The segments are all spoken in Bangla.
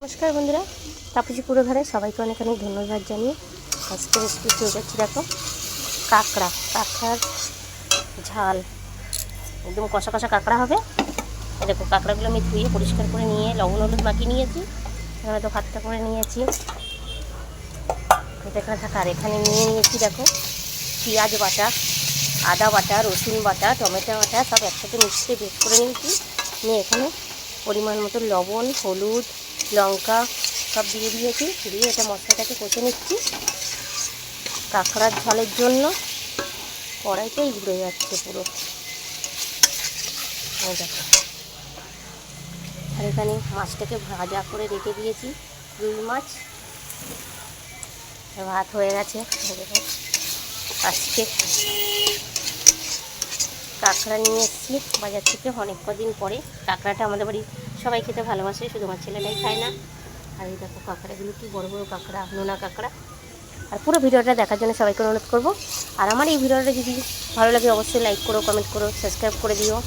নমস্কার বন্ধুরা, তাপসী পুরো ঘরে সবাইকে অনেক অনেক ধন্যবাদ জানিয়ে আজকে রেসিপি শুরু করছি। দেখো, কাঁকড়ার ঝাল, একদম কষা কষা কাঁকড়া হবে। দেখো, কাঁকড়াগুলো আমি ধুয়ে পরিষ্কার করে নিয়ে লবণ হলুদ মাখিয়ে নিয়েছি। এখানে তো ভাতটা করে নিয়েছি, এখানে থাকা। আর এখানে নিয়ে নিয়েছি দেখো পেঁয়াজ বাটা, আদা বাটা, রসুন বাটা, টমেটো বাটা সব একসাথে মিক্সিতে পেস্ট করে নিয়েছি। নিয়ে এখানে পরিমাণ মতো লবণ, হলুদ, লঙ্কা সব দিয়ে দিয়েছি। দিয়ে এটা মশলাটাকে কষে নিচ্ছি। কাঁকড়ার ঝালের জন্য কড়াইটাই ঘুরে যাচ্ছে পুরো। দেখো, আর এখানে মাছটাকে ভাজা করে রেখে দিয়েছি, রুই মাছ। ভাত হয়ে গেছে। আজকে কাঁকড়া নিয়ে এসেছি বাজার থেকে অনেক কদিন পরে। কাঁকড়াটা আমাদের বাড়ি সবাই খেতে ভালোবাসে, শুধু আমার ছেলেটাই খায় না। আর এই দেখো কাঁকড়াগুলো কি বড় বড় কাঁকড়া, নোনা কাঁকড়া। আর পুরো ভিডিওটা দেখার জন্য সবাইকে অনুরোধ করব। আর আমার এই ভিডিওটা যদি ভালো লাগে অবশ্যই লাইক করো, কমেন্ট করো, সাবস্ক্রাইব করে দিও।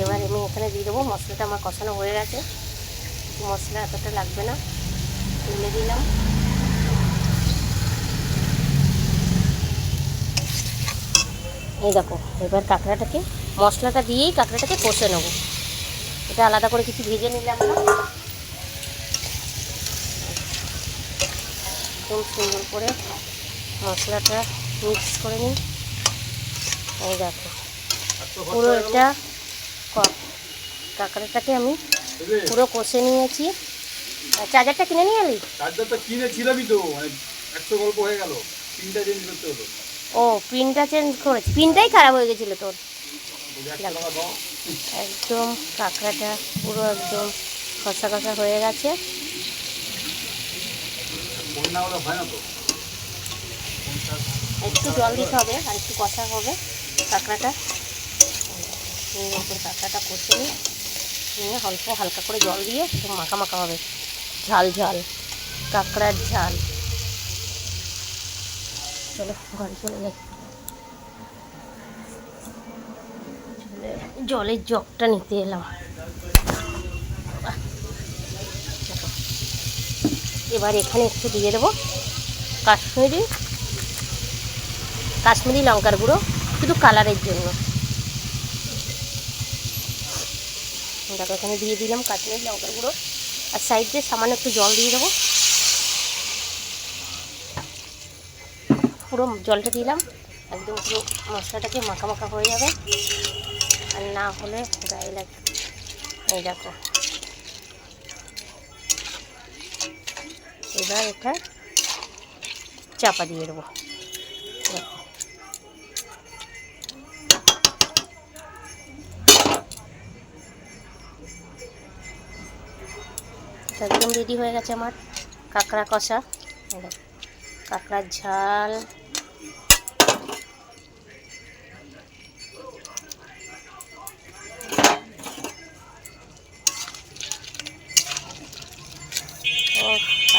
এবার আমি এখানে দিয়ে দেবো মশলাটা। আমার কষানো হয়ে গেছে, মশলা এতটা লাগবে না, তুলে দিলাম। এই দেখো, এবার কাঁকড়াটাকে মশলাটা দিয়েই কাঁকড়াটাকে কষে নেবো। এটা আলাদা করে কিছু ভেজে নিলাম না, একদম সুন্দর করে মশলাটা মিক্স করে নিই। এই দেখো, পুরো এটা কাঁকড়াটাকে আমি পুরো কষে নিয়েছি। চার্জারটা কিনে নিয়ে এলি? চার্জারটা কিনেছিলামই তো, মানে 100 গল্প হয়ে গেল, পিনটা চেঞ্জ করতে হলো। ও, পিনটা চেঞ্জ করেছি, পিনটাই খারাপ হয়ে গেছিলো তোর। একদম কাঁকড়াটা পুরো একদম কষা কষা হয়ে গেছে। একটু জল দিতে হবে, আর একটু কষা হবে কাঁকড়াটা। কাঁকড়াটা কষে নিয়ে অল্প হালকা করে জল দিয়ে একদম মাখা মাখা হবে, ঝাল ঝাল কাঁকড়ার ঝাল। চলো ঘরে চলে যাই। জলের জগটা নিতে এলাম। এবার এখানে একটু দিয়ে দেবো কাশ্মীরি লঙ্কার গুঁড়ো, শুধু কালারের জন্য। দেখো, এখানে দিয়ে দিলাম কাশ্মীরি লঙ্কার গুঁড়ো। আর সাইড দিয়ে সামান্য একটু জল দিয়ে দেবো। পুরো জলটা দিলাম, একদম পুরো মশলাটাকে মাখা মাখা হয়ে যাবে, আর না হলে গায়ে লাগবে। এই দেখো, এবার এটা চাপা দিয়ে দেবো। একদম রেডি হয়ে গেছে আমার কাঁকড়া কষা, কাঁকড়ার ঝাল।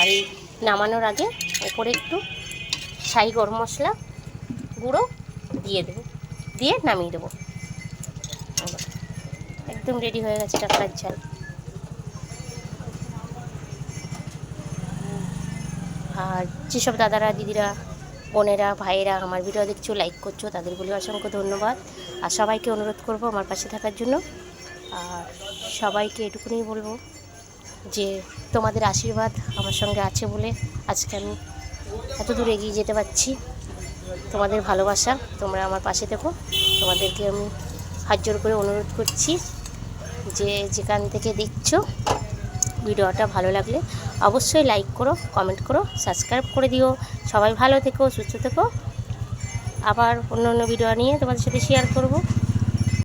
আর এই নামানোর আগে ওপরে একটু শাহি গরম মশলা গুঁড়ো দিয়ে দেবো, দিয়ে নামিয়ে দেবো। একদম রেডি হয়ে গেছে কাঁকড়ার ঝাল। আর যেসব দাদারা, দিদিরা, বোনেরা, ভাইয়েরা আমার ভিডিও দেখছো, লাইক করছো, তাদের বলে অসংখ্য ধন্যবাদ। আর সবাইকে অনুরোধ করব আমার পাশে থাকার জন্য। আর সবাইকে এটুকুনি বলবো যে তোমাদের আশীর্বাদ আমার সঙ্গে আছে বলে আজকে আমি এত দূর এগিয়ে যেতে পারছি। তোমাদের ভালোবাসা, তোমরা আমার পাশে থেকো। তোমাদেরকে আমি হাত জোর করে অনুরোধ করছি যে যেখান থেকে দেখছো ভিডিওটা ভালো লাগলে অবশ্যই লাইক করো, কমেন্ট করো, সাবস্ক্রাইব করে দিও। সবাই ভালো থেকো, সুস্থ থেকো। আবার অন্য অন্য ভিডিও নিয়ে তোমাদের সাথে শেয়ার করব।